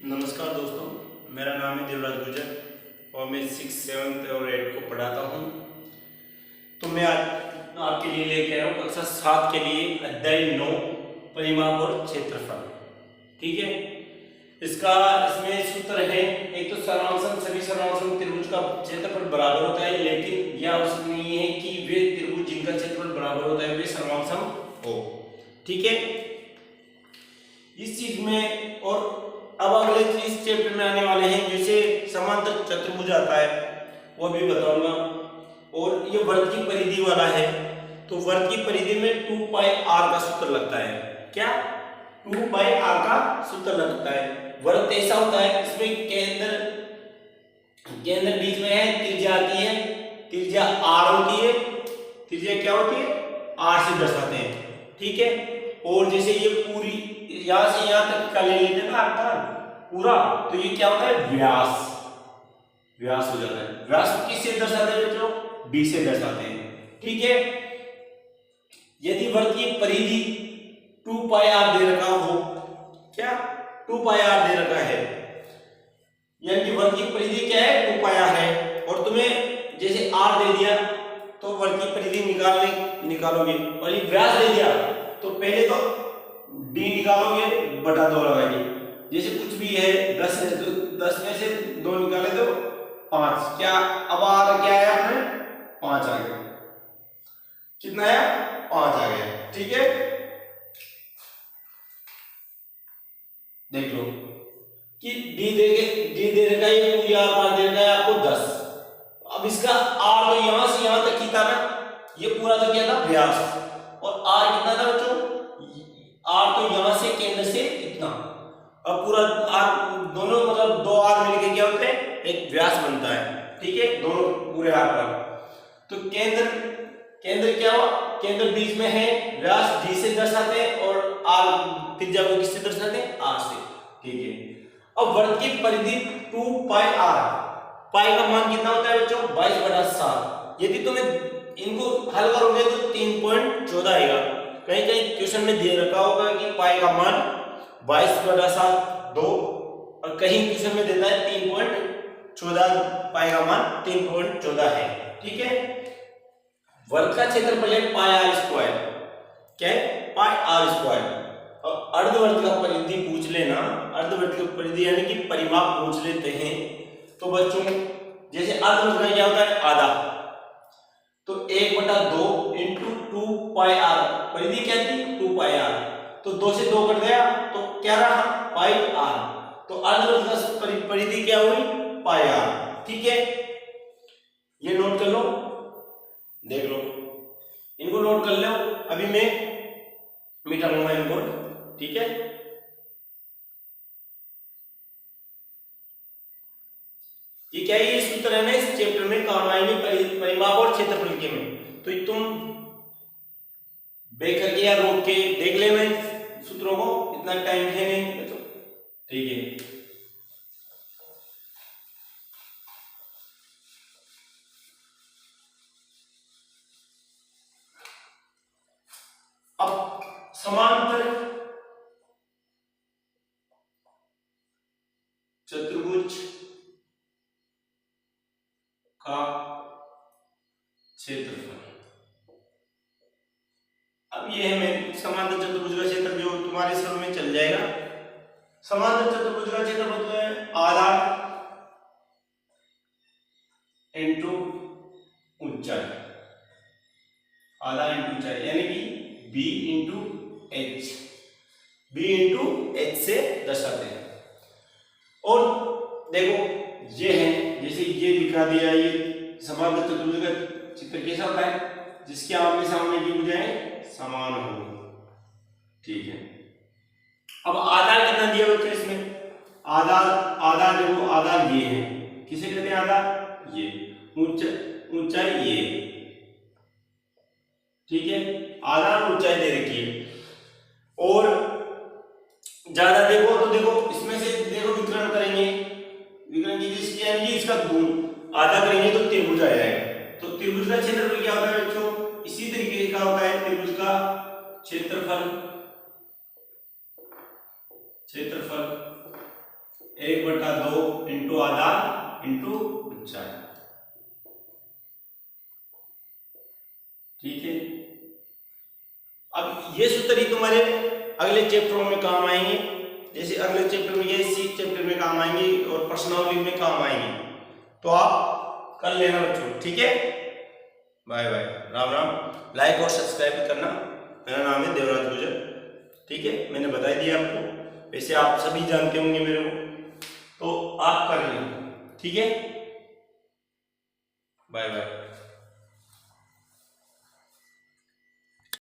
नमस्कार दोस्तों, मेरा नाम है देवराज गुर्जर और मैं 6, 7 और 8 को पढ़ाता हूँ। तो मैं आज आपके लिए लेके आया हूँ कक्षा 7 के लिए अध्याय 9 परिमाप और क्षेत्रफल। ठीक है, इसमें सूत्र है। एक तो सर्वांशन, सभी सर्वांशन त्रिभुज का क्षेत्रफल बराबर होता है, लेकिन यह आवश्यक नहीं है कि वे त्रिभुज जिनका क्षेत्रफल बराबर होता है वे सर्वांशन हो। ठीक है, इस चीज में और अब अगले इस चैप्टर में आने वाले हैं, जैसे समांतर चतुर्भुज आता है वो भी बताऊंगा। और ये वर्ग की परिधि वाला है, तो वर्ग की परिधि में 2 पाई r का सूत्र लगता है। क्या 2 पाई r का सूत्र लगता है। वर्ग ऐसा होता है, इसमें केंद्र बीच में है, त्रिज्या आती है, त्रिज्या r होती है। त्रिज्या क्या होती है? r से दर्शाते हैं। ठीक है, और जैसे ये पूरी यहां से यहां तक का ले लेते हैं ना आकार पूरा, तो ये क्या होता है? व्यास। व्यास हो जाता है। व्यास किससे दर्शाते हैं बच्चों? d से दर्शाते हैं। ठीक है, यदि वर्ग की परिधि 2 पाई r दे रखा हो, क्या 2 पाई r दे रखा है, यानी कि वर्ग की परिधि क्या है? 2 पाई r है। और तुम्हें जैसे r दे दिया तो वर्ग की परिधि निकालोगे, और ये व्यास दे दिया तो पहले तो d निकालोगे बटा 2 लगाएंगे। जैसे कुछ भी है 10 है तो 10 में से 2 निकाले तो 5। क्या अब आ क्या आया? अपने 5 आ गया। कितना आया? 5 आ गया। ठीक है, देख लो कि d दे रखा है, ये पूरी r मान दे रखा है आपको 10। अब इसका r तो यहां से यहां तक ही था ना, ये पूरा तो क्या था? व्यास। और r कितना था बच्चों? r तो यहां से केंद्र से इतना। अब पूरा r दोनों मतलब 2 r मिलके क्या होते हैं? एक व्यास बनता है। ठीक है, दोनों पूरे r का। तो केंद्र क्या हुआ? केंद्र बीच में है, व्यास d से दर्शाते हैं और r त्रिज्या को किससे दर्शाते हैं? r से। ठीक है, अब वर्ग की परिधि 2 पाई r, पाई का मान कितना होता है बच्चों? 22/7। यदि तुम्हें इनको हल करोगे तो 3.14 आएगा। कहीं कहीं क्वेश्चन में दे रखा होगा कि पाई का मान 22/7 2, और कहीं क्वेश्चन में देता है 3.14, पाई का मान 3.14 है। ठीक है, वर्ग का क्षेत्रफल है पाई r स्क्वायर। क्या है? पाई r स्क्वायर। और अर्धवर्ग का परिधि पूछ लेना, अर्धवर्ग की परिधि यानी कि परिमाप पूछ लेते हैं तो बच्चों जैसे अर्धवर्ग का क्या होता है? आधा, तो 1/2 इंटू 2 पाई r, परिधि क्या थी? 2 पाई r। तो 2 से 2 कट गया तो क्या रहा? पाई r। तो अर्धवर्ग का परिधि क्या हुई? पाई r। ठीक है, ये नोट कर लो, देख लो, इनको नोट कर लो। अभी मैं मिटा लूंगा इनको। ठीक है, ये क्या है? ये सूत्र है ना इस चैप्टर में काम आएंगे परिमाप और क्षेत्रफल के में। तो तुम बैक करके या रोक के देख लेना इन सूत्रों को, इतना टाइम है नहीं बच्चों। ठीक है, अब समांतर चतुर्भुज का क्षेत्रफल। अब ये है मैं समांतर चतुर्भुज का क्षेत्र जो तुम्हारे समझ में चल जाएगा। समांतर चतुर्भुज का क्षेत्रफल तो है आधार इंटू ऊंचाई, आधार इंटू ऊंचाई, यानी कि b into H, b into H से दर्शाते हैं। और देखो ये है, जैसे ये दिखा दिया, ये समांतर चतुर्भुज का चित्र कैसा होता है? जिसके आमने सामने की भुजाएं समान हो। ठीक है, अब आधार कितना दिया बच्चों इसमें? आधार देखो, आधार ये है, किसे कहते हैं आधार? ये ऊंचाई ये। ठीक है, आधार ऊंचाई दे रखी है। और ज्यादा देखो तो देखो इसमें से देखो विकर्ण करेंगे, विकर्ण की जिसकी यानी कि इसका गुण आधा करेंगे तो त्रिभुज आ जाएगा। तो त्रिभुज का क्षेत्रफल क्या होता है बच्चों? इसी तरीके का होता है त्रिभुज का क्षेत्रफल 1/2 इंटू आधा इंटू ऊंचाई। ठीक है, अब ये सूत्र ही तुम्हारे अगले चैप्टरों में काम आएंगे। जैसे अगले चैप्टर में, ये सी चैप्टर में काम आएंगे और प्रश्नावली में काम आएंगे, तो आप कर लेना बच्चों। ठीक है, bye bye, Ram Ram. Like और सब्सक्राइब करना। मेरा नाम है देवराज गुर्जर। ठीक है, मैंने बता दिया आपको, वैसे आप सभी जानते होंगे मेरे को, तो आप कर लेना। ठीक है, बाय बाय।